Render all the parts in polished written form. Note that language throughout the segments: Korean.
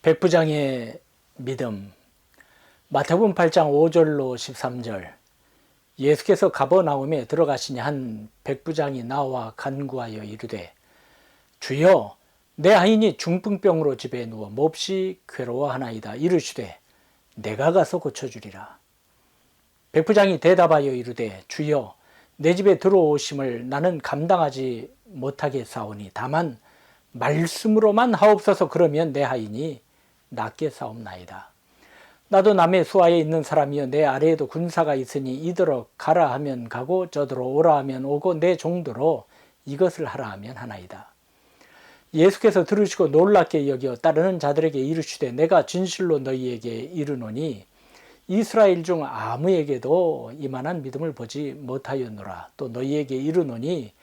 백부장의 믿음. 마태복음 8장 5절로 13절. 예수께서 가버나움에 들어가시니 한 백부장이 나와 간구하여 이르되, 주여, 내 아인이 중풍병으로 집에 누워 몹시 괴로워하나이다. 이르시되, 내가 가서 고쳐주리라. 백부장이 대답하여 이르되, 주여, 내 집에 들어오심을 나는 감당하지 못하겠사오니 다만 말씀으로만 하옵소서. 그러면 내 아인이 낫게 사옵나이다. 나도 남의 수하에 있는 사람이여 내 아래에도 군사가 있으니 이더러 가라 하면 가고 저더러 오라 하면 오고 내 종도로 이것을 하라 하면 하나이다. 예수께서 들으시고 놀랍게 여겨 따르는 자들에게 이르시되, 내가 진실로 너희에게 이르노니 이스라엘 중 아무에게도 이만한 믿음을 보지 못하였노라. 또 너희에게 이르노니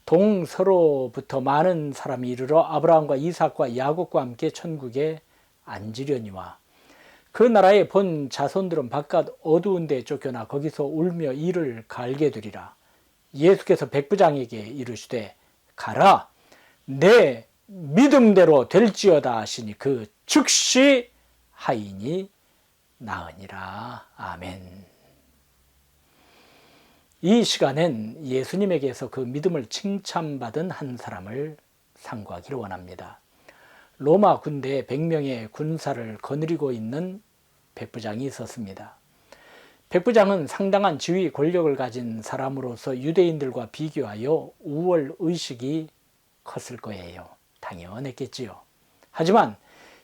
동서로부터 많은 사람이 이르러 아브라함과 이삭과 야곱과 함께 천국에 앉으려니와 그 나라의 본 자손들은 바깥 어두운 데 쫓겨나 거기서 울며 이를 갈게 되리라. 예수께서 백부장에게 이르시되, 가라, 내 믿음대로 될지어다 하시니 그 즉시 하인이 나으니라. 아멘. 이 시간엔 예수님에게서 그 믿음을 칭찬받은 한 사람을 상고하기를 원합니다. 로마 군대에 100명의 군사를 거느리고 있는 백부장이 있었습니다. 백부장은 상당한 지위 권력을 가진 사람으로서 유대인들과 비교하여 우월의식이 컸을 거예요. 당연했겠지요. 하지만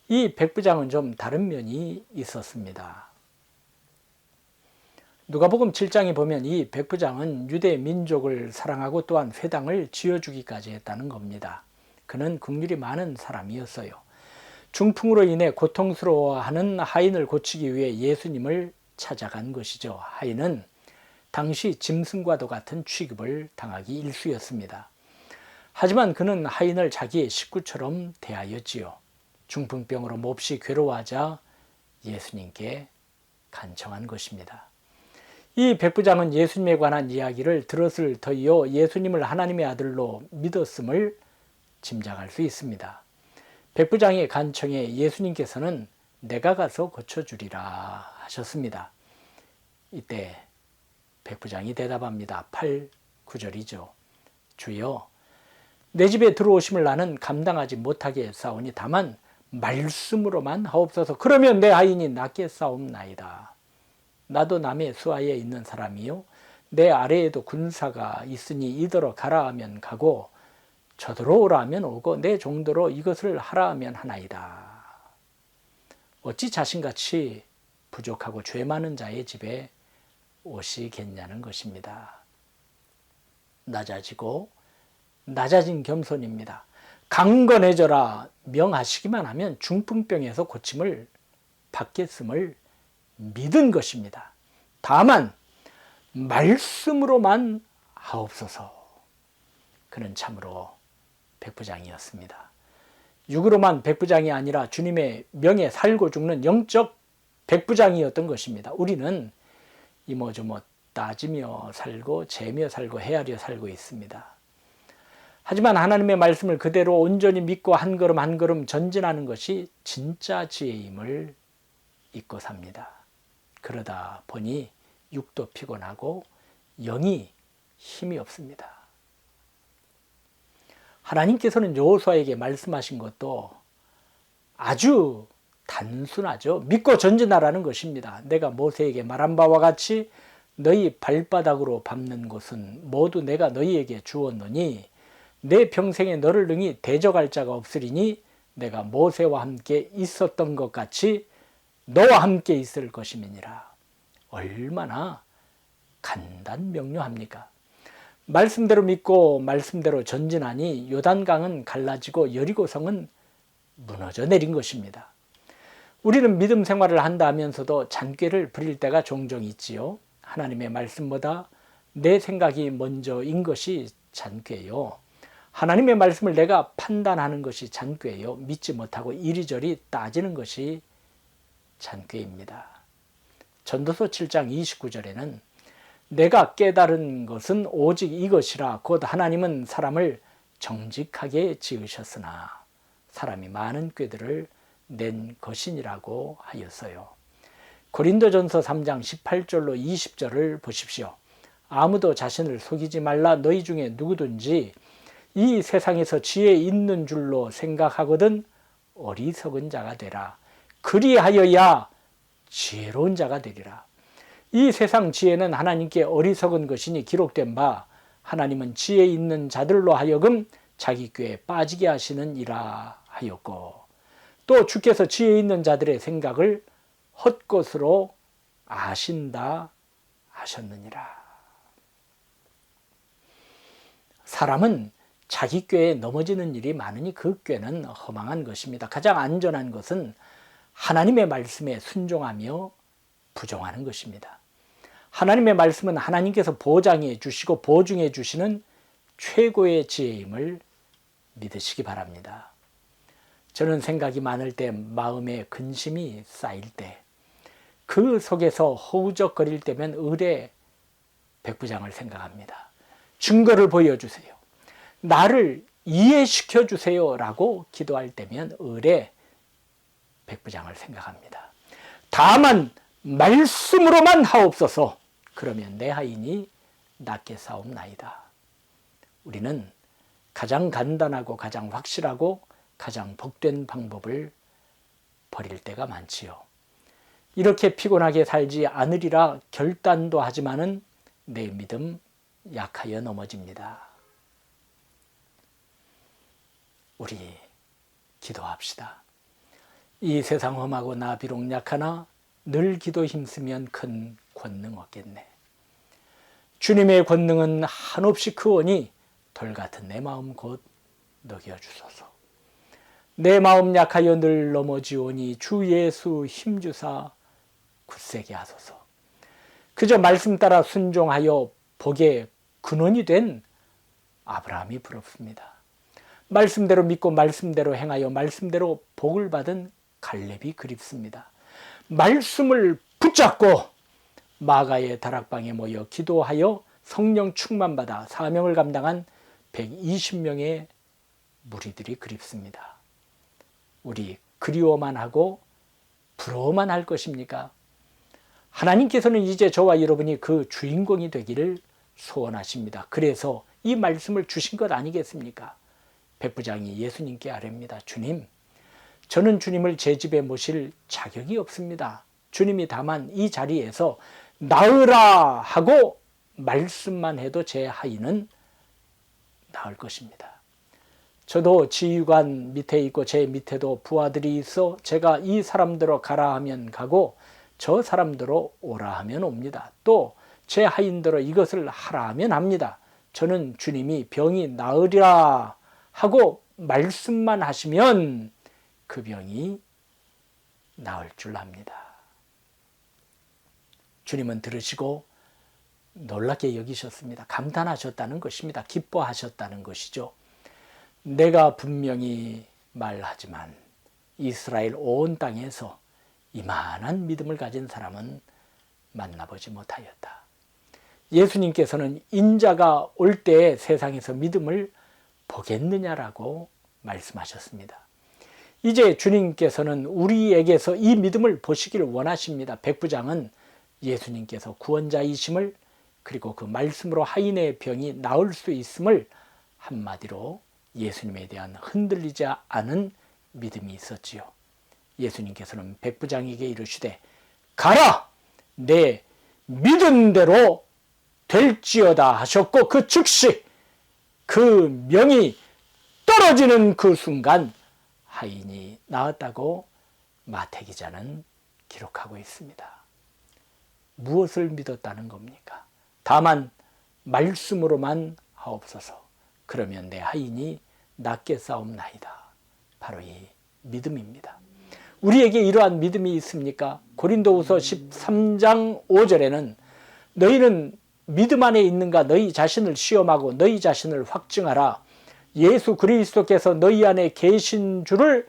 이 백부장은 좀 다른 면이 있었습니다. 누가복음 7장에 보면 이 백부장은 유대 민족을 사랑하고 또한 회당을 지어주기까지 했다는 겁니다. 그는 긍휼이 많은 사람이었어요. 중풍으로 인해 고통스러워하는 하인을 고치기 위해 예수님을 찾아간 것이죠. 하인은 당시 짐승과도 같은 취급을 당하기 일쑤였습니다. 하지만 그는 하인을 자기의 식구처럼 대하였지요. 중풍병으로 몹시 괴로워하자 예수님께 간청한 것입니다. 이 백부장은 예수님에 관한 이야기를 들었을 터이요 예수님을 하나님의 아들로 믿었음을 짐작할 수 있습니다. 백부장의 간청에 예수님께서는 내가 가서 고쳐주리라 하셨습니다. 이때 백부장이 대답합니다. 8, 9절이죠. 주여, 내 집에 들어오심을 나는 감당하지 못하게 싸우니 다만 말씀으로만 하옵소서. 그러면 내 아인이 낫게 싸움나이다. 나도 남의 수하에 있는 사람이요 내 아래에도 군사가 있으니 이더러 가라 하면 가고 저더러 오라 하면 오고 내 종도로 이것을 하라 하면 하나이다. 어찌 자신같이 부족하고 죄 많은 자의 집에 오시겠냐는 것입니다. 낮아진 겸손입니다. 강건해져라 명하시기만 하면 중풍병에서 고침을 받겠음을 믿은 것입니다. 다만 말씀으로만 하옵소서. 그는 참으로 백부장이었습니다. 육으로만 백부장이 아니라 주님의 명에 살고 죽는 영적 백부장이었던 것입니다. 우리는 이모저모 따지며 살고 재며 살고 헤아려 살고 있습니다. 하지만 하나님의 말씀을 그대로 온전히 믿고 한 걸음 한 걸음 전진하는 것이 진짜 지혜임을 잊고 삽니다. 그러다 보니 육도 피곤하고 영이 힘이 없습니다. 하나님께서는 여호수아에게 말씀하신 것도 아주 단순하죠. 믿고 전진하라는 것입니다. 내가 모세에게 말한 바와 같이 너희 발바닥으로 밟는 곳은 모두 내가 너희에게 주었노니 내 평생에 너를 능히 대적할 자가 없으리니 내가 모세와 함께 있었던 것 같이 너와 함께 있을 것임이니라. 얼마나 간단명료합니까? 말씀대로 믿고 말씀대로 전진하니 요단강은 갈라지고 여리고성은 무너져 내린 것입니다. 우리는 믿음 생활을 한다 하면서도 잔꾀를 부릴 때가 종종 있지요. 하나님의 말씀보다 내 생각이 먼저인 것이 잔꾀요. 하나님의 말씀을 내가 판단하는 것이 잔꾀요. 믿지 못하고 이리저리 따지는 것이 잔꾀입니다. 전도서 7장 29절에는 내가 깨달은 것은 오직 이것이라 곧 하나님은 사람을 정직하게 지으셨으나 사람이 많은 꾀들을 낸 것이니라고 하였어요. 고린도전서 3장 18절로 20절을 보십시오. 아무도 자신을 속이지 말라. 너희 중에 누구든지 이 세상에서 지혜 있는 줄로 생각하거든 어리석은 자가 되라. 그리하여야 지혜로운 자가 되리라. 이 세상 지혜는 하나님께 어리석은 것이니 기록된 바 하나님은 지혜 있는 자들로 하여금 자기 꾀에 빠지게 하시는 이라 하였고, 또 주께서 지혜 있는 자들의 생각을 헛것으로 아신다 하셨느니라. 사람은 자기 꾀에 넘어지는 일이 많으니 그 꾀는 허망한 것입니다. 가장 안전한 것은 하나님의 말씀에 순종하며 부정하는 것입니다. 하나님의 말씀은 하나님께서 보장해 주시고 보증해 주시는 최고의 지혜임을 믿으시기 바랍니다. 저는 생각이 많을 때, 마음에 근심이 쌓일 때, 그 속에서 허우적거릴 때면 을의 백부장을 생각합니다. 증거를 보여주세요. 나를 이해시켜 주세요 라고 기도할 때면 을의 백부장을 생각합니다. 다만 말씀으로만 하옵소서. 그러면 내 하인이 낫게 싸움나이다. 우리는 가장 간단하고 가장 확실하고 가장 복된 방법을 버릴 때가 많지요. 이렇게 피곤하게 살지 않으리라 결단도 하지만은 내 믿음 약하여 넘어집니다. 우리 기도합시다. 이 세상 험하고 나 비록 약하나 늘 기도 힘쓰면 큰 권능 얻겠네. 주님의 권능은 한없이 크오니 돌같은 내 마음 곧 녹여주소서. 내 마음 약하여 늘 넘어지오니 주 예수 힘주사 굳세게 하소서. 그저 말씀 따라 순종하여 복의 근원이 된 아브라함이 부럽습니다. 말씀대로 믿고 말씀대로 행하여 말씀대로 복을 받은 갈렙이 그립습니다. 말씀을 붙잡고 마가의 다락방에 모여 기도하여 성령 충만받아 사명을 감당한 120명의 무리들이 그립습니다. 우리 그리워만 하고 부러워만 할 것입니까? 하나님께서는 이제 저와 여러분이 그 주인공이 되기를 소원하십니다. 그래서 이 말씀을 주신 것 아니겠습니까? 백부장이 예수님께 아뢰입니다. 주님, 저는 주님을 제 집에 모실 자격이 없습니다. 주님이 다만 이 자리에서 나으라 하고 말씀만 해도 제 하인은 나을 것입니다. 저도 지휘관 밑에 있고 제 밑에도 부하들이 있어 제가 이 사람대로 가라 하면 가고 저 사람대로 오라 하면 옵니다. 또 제 하인대로 이것을 하라 하면 합니다. 저는 주님이 병이 나으리라 하고 말씀만 하시면 그 병이 나을 줄 압니다. 주님은 들으시고 놀랍게 여기셨습니다. 감탄하셨다는 것입니다. 기뻐하셨다는 것이죠. 내가 분명히 말하지만 이스라엘 온 땅에서 이만한 믿음을 가진 사람은 만나보지 못하였다. 예수님께서는 인자가 올 때에 세상에서 믿음을 보겠느냐라고 말씀하셨습니다. 이제 주님께서는 우리에게서 이 믿음을 보시기를 원하십니다. 백부장은 예수님께서 구원자이심을, 그리고 그 말씀으로 하인의 병이 나을 수 있음을, 한마디로 예수님에 대한 흔들리지 않은 믿음이 있었지요. 예수님께서는 백부장에게 이르시되 가라! 내 믿은 대로 될지어다 하셨고 그 즉시 그 명이 떨어지는 그 순간 하인이 나았다고 마태기자는 기록하고 있습니다. 무엇을 믿었다는 겁니까? 다만 말씀으로만 하옵소서. 그러면 내 하인이 낫게 싸움나이다. 바로 이 믿음입니다. 우리에게 이러한 믿음이 있습니까? 고린도후서 13장 5절에는 너희는 믿음 안에 있는가 너희 자신을 시험하고 너희 자신을 확증하라. 예수 그리스도께서 너희 안에 계신 줄을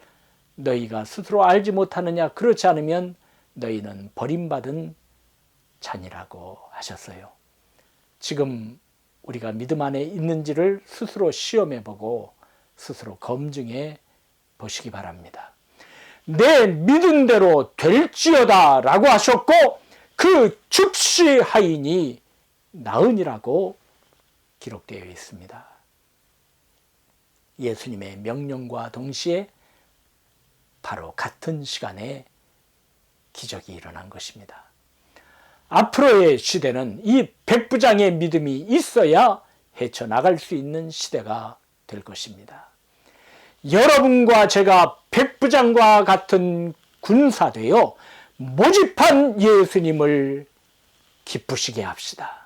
너희가 스스로 알지 못하느냐? 그렇지 않으면 너희는 버림받은 자니라고 하셨어요. 지금 우리가 믿음 안에 있는지를 스스로 시험해 보고 스스로 검증해 보시기 바랍니다. 내 믿은 대로 될지어다 라고 하셨고 그 즉시 하이니 나으니라고 기록되어 있습니다. 예수님의 명령과 동시에 바로 같은 시간에 기적이 일어난 것입니다. 앞으로의 시대는 이 백부장의 믿음이 있어야 헤쳐나갈 수 있는 시대가 될 것입니다. 여러분과 제가 백부장과 같은 군사되어 모집한 예수님을 기쁘시게 합시다.